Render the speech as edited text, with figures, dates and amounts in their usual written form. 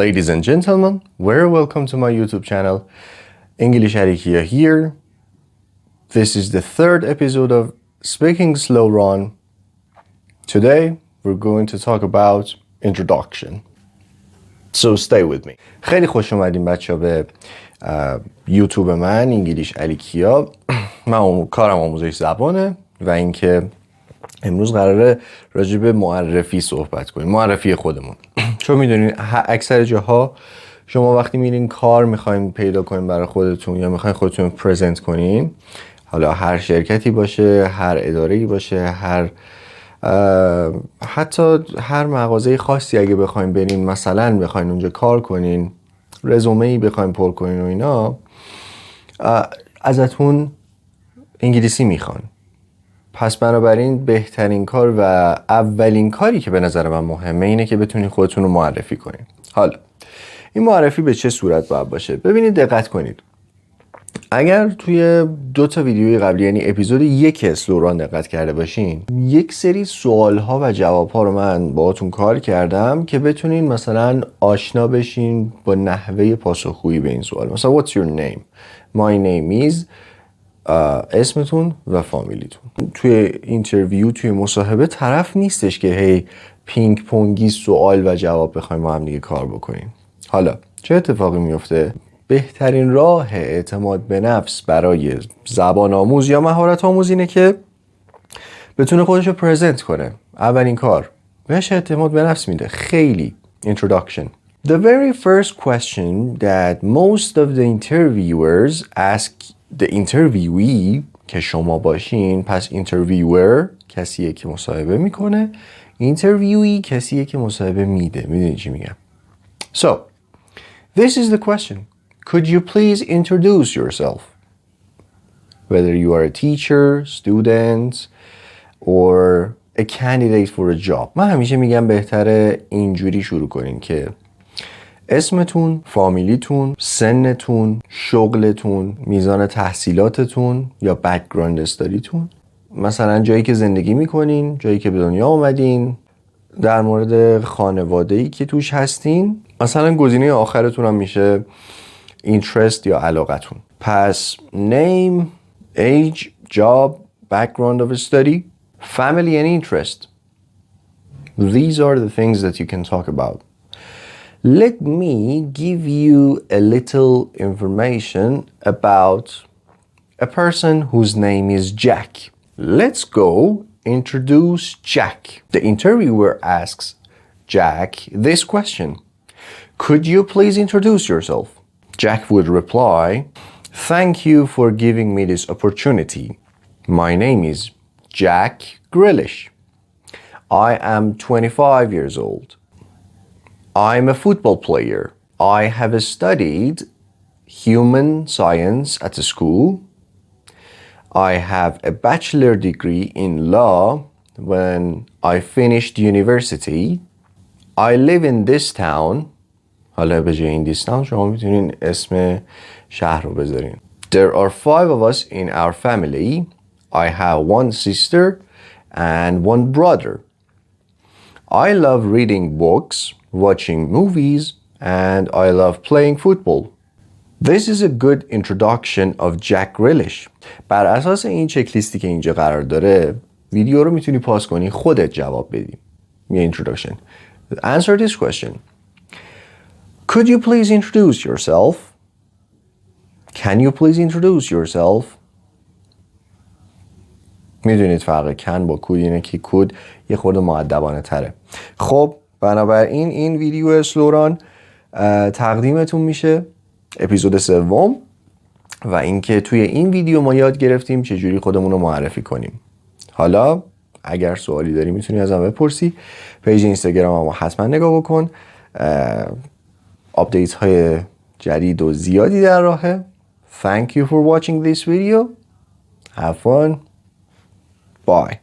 Ladies and gentlemen, very welcome to my YouTube channel. English Alikia here. This is the third episode of Speaking Slow Run. Today, we're going to talk about introduction. So stay with me. خیلی خوش اومدین بچه‌ها به یوتیوب من انگلیش الیکیا. من کارم آموزش زبانه و اینکه امروز قراره راجع به معرفی صحبت کنیم. معرفی خودمون. چون میدونین اکثر جاها شما وقتی میرین کار میخواین پیدا کنین برای خودتون یا میخواین خودتون پرزنت کنین، حالا هر شرکتی باشه، هر اداره‌ای باشه، حتی هر مغازه خاصی اگه بخواین برین، مثلا بخواین اونجا کار کنین، رزومه‌ای بخواین پر کنین و اینا، ازتون انگلیسی میخوان. پس بنابراین بهترین کار و اولین کاری که به نظر من مهمه اینه که بتونین خودتون رو معرفی کنین. حالا این معرفی به چه صورت باید باشه؟ ببینید، دقت کنید. اگر توی 2 تا ویدیوی قبلی، یعنی اپیزود 1 اسلوران دقت کرده باشین، یک سری سوال‌ها و جواب‌ها رو من باهاتون کار کردم که بتونین مثلا آشنا بشین با نحوه پاسخگویی به این سوال. مثلا What's your name? My name is اسمتون و فامیلیتون. توی اینترویو، توی مصاحبه، طرف نیستش که هی پینگ پونگی سوال و جواب بخوایم ما هم دیگه کار بکنیم. حالا چه اتفاقی میفته؟ بهترین راه اعتماد به نفس برای زبان آموز یا مهارت آموز اینه که بتونه خودش رو پرزنت کنه. اولین کار بهش اعتماد به نفس میده. خیلی introduction. The very first question that most of the interviewers ask the interviewee که شما باشین، پس interviewer کسیه که مصاحبه میکنه، interviewee کسیه که مصاحبه میده. میدونی چی میگم؟ So, this is the question. Could you please introduce yourself? Whether you are a teacher, student, or a candidate for a job. من همیشه میگم بهتره اینجوری شروع کنین که اسمتون، فامیلیتون، سنتون، شغلتون، میزان تحصیلاتتون یا بک‌گراند استادیتون، مثلا جایی که زندگی میکنین، جایی که به دنیا اومدین، در مورد خانواده‌ای که توش هستین، مثلا گزینه آخرتون هم میشه interest یا علاقتون. پس name, age, job, background of study, family and interest. These are the things that you can talk about. Let me give you a little information about a person whose name is Jack. Let's go introduce Jack. The interviewer asks Jack this question. Could you please introduce yourself? Jack would reply, "Thank you for giving me this opportunity. My name is Jack Grealish. I am 25 years old. I'm a football player. I have studied human science at the school. I have a bachelor degree in law when I finished university. I live in this town." حالا به جای این this town شما میتونین اسم شهر رو بذارین. There are 5 of us in our family. I have 1 sister and 1 brother. I love reading books, watching movies, and I love playing football. This is a good introduction of Jack Grealish. بر اساس این چک لیستی که اینجا قرار داره، ویدیو رو میتونی پاس کنی، خودت جواب بدی. یه introduction. Answer this question. Could you please introduce yourself? Can you please introduce yourself? میدونید فرق کن با کود اینه که کود یه خورده مؤدبانه تره. خب بنابراین این ویدیو اسلوران تقدیمتون میشه اپیزود 3 و اینکه توی این ویدیو ما یاد گرفتیم چجوری خودمون رو معرفی کنیم. حالا اگر سوالی داری میتونی ازم بپرسی. پیج اینستاگرام هم حتما نگاه بکن. آپدیت های جدید و زیادی در راهه. Thank you for watching this video. Have fun. Bye.